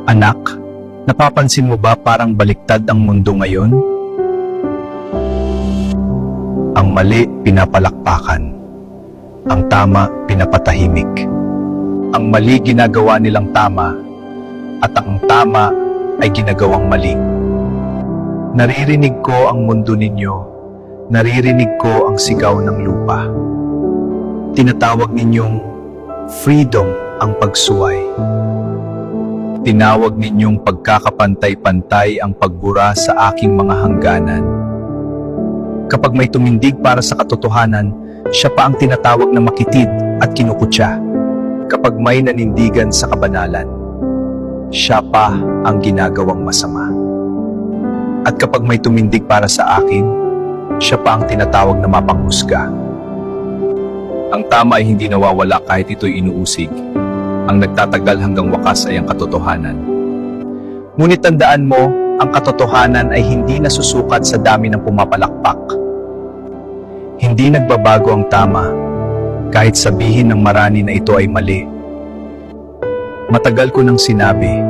Anak, napapansin mo ba parang baliktad ang mundo ngayon? Ang mali, pinapalakpakan. Ang tama, pinapatahimik. Ang mali, ginagawa nilang tama, at ang tama ay ginagawang mali. Naririnig ko ang mundo ninyo. Naririnig ko ang sigaw ng lupa. Tinatawag ninyong freedom ang pagsuway. Tinawag ninyong pagkakapantay-pantay ang pagbura sa aking mga hangganan. Kapag may tumindig para sa katotohanan, siya pa ang tinatawag na makitid at kinukutya. Kapag may nanindigan sa kabanalan, siya pa ang ginagawang masama. At kapag may tumindig para sa akin, siya pa ang tinatawag na mapanghusga. Ang tama ay hindi nawawala kahit ito'y inuusig. Ang nagtatagal hanggang wakas ay ang katotohanan. Ngunit tandaan mo, ang katotohanan ay hindi nasusukat sa dami ng pumapalakpak. Hindi nagbabago ang tama, kahit sabihin ng marami na ito ay mali. Matagal ko nang sinabi,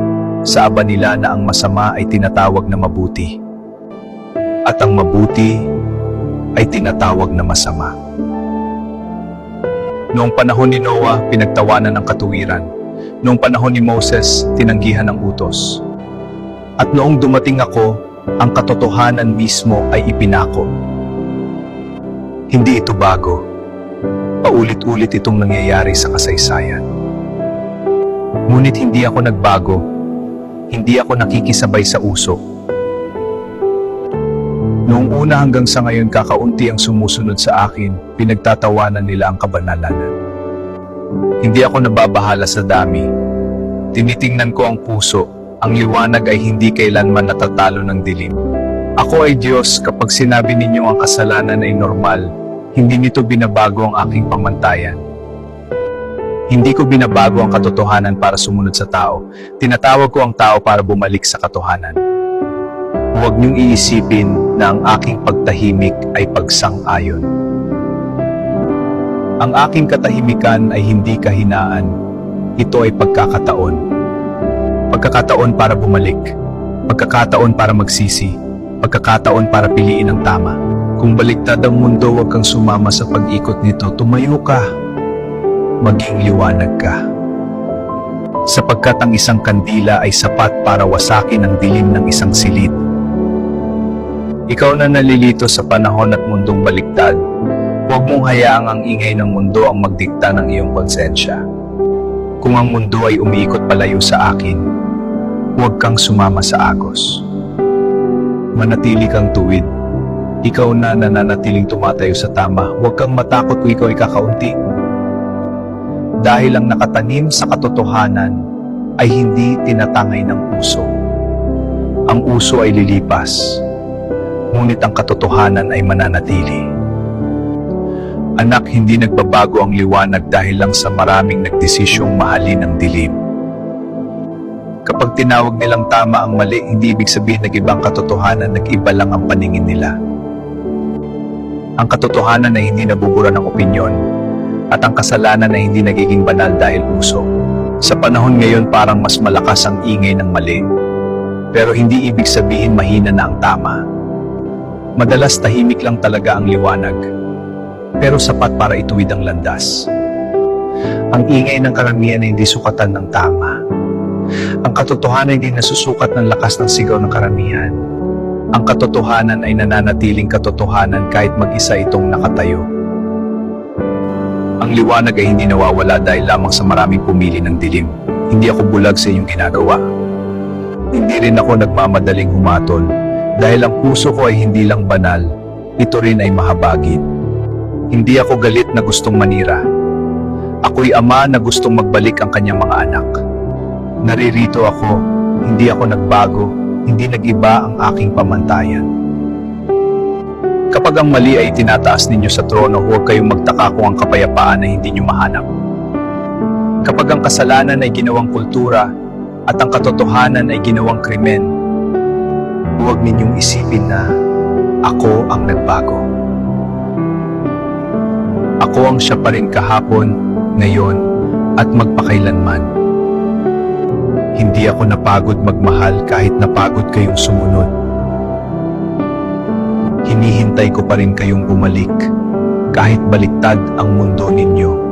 sa aba nila na ang masama ay tinatawag na mabuti. At ang mabuti ay tinatawag na masama. Noong panahon ni Noah, pinagtawanan ng katuwiran. Noong panahon ni Moses, tinanggihan ng utos. At noong dumating ako, ang katotohanan mismo ay ipinako. Hindi ito bago. Paulit-ulit itong nangyayari sa kasaysayan. Ngunit hindi ako nagbago. Hindi ako nakikisabay sa uso. Noong una hanggang sa ngayon, kakaunti ang sumusunod sa akin, pinagtatawanan nila ang kabanalan. Hindi ako nababahala sa dami. Tinitingnan ko ang puso, ang liwanag ay hindi kailanman natatalo ng dilim. Ako ay Diyos, kapag sinabi ninyo ang kasalanan ay normal, hindi nito binabago ang aking pamantayan. Hindi ko binabago ang katotohanan para sumunod sa tao. Tinatawag ko ang tao para bumalik sa katotohanan. Huwag niyong iisipin na ang aking pagtahimik ay pagsang-ayon. Ang aking katahimikan ay hindi kahinaan. Ito ay pagkakataon. Pagkakataon para bumalik. Pagkakataon para magsisi. Pagkakataon para piliin ang tama. Kung baliktad ang mundo, huwag kang sumama sa pag-ikot nito. Tumayo ka. Maging liwanag ka. Sapagkat ang isang kandila ay sapat para wasakin ang dilim ng isang silid. Ikaw na nalilito sa panahon at mundong baliktad, huwag mong hayaang ang ingay ng mundo ang magdikta ng iyong konsensya. Kung ang mundo ay umiikot palayo sa akin, huwag kang sumama sa agos. Manatili kang tuwid. Ikaw na nananatiling tumatayo sa tama, huwag kang matakot kung ikaw ay kakaunti. Dahil ang nakatanim sa katotohanan ay hindi tinatangay ng uso. Ang uso ay lilipas, ngunit ang katotohanan ay mananatili. Anak, hindi nagbabago ang liwanag dahil lang sa maraming nagdesisyong mahalin ang dilim. Kapag tinawag nilang tama ang mali, hindi ibig sabihin nag-ibang katotohanan, nag-iba lang ang paningin nila. Ang katotohanan ay hindi nabubura ng opinyon, at ang kasalanan ay hindi nagiging banal dahil uso. Sa panahon ngayon, parang mas malakas ang ingay ng mali, pero hindi ibig sabihin mahina na ang tama. Madalas tahimik lang talaga ang liwanag, pero sapat para ituwid ang landas. Ang ingay ng karamihan ay hindi sukatan ng tama. Ang katotohanan ay hindi nasusukat ng lakas ng sigaw ng karamihan. Ang katotohanan ay nananatiling katotohanan kahit mag-isa itong nakatayo. Ang liwanag ay hindi nawawala dahil lamang sa maraming pumili ng dilim. Hindi ako bulag sa iyong ginagawa. Hindi rin ako nagmamadaling humatol. Dahil ang puso ko ay hindi lang banal, ito rin ay mahabagin. Hindi ako galit na gustong manira. Ako'y ama na gustong magbalik ang kanyang mga anak. Naririto ako, hindi ako nagbago, hindi nag-iba ang aking pamantayan. Kapag ang mali ay tinataas ninyo sa trono, huwag kayong magtaka kung ang kapayapaan ay hindi nyo mahanap. Kapag ang kasalanan ay ginawang kultura at ang katotohanan ay ginawang krimen, huwag ninyong isipin na ako ang nagbago. Ako ang siya pa rin kahapon, ngayon, at magpakailanman. Hindi ako napagod magmahal kahit napagod kayong sumunod. Hinihintay ko pa rin kayong bumalik kahit baliktad ang mundo ninyo.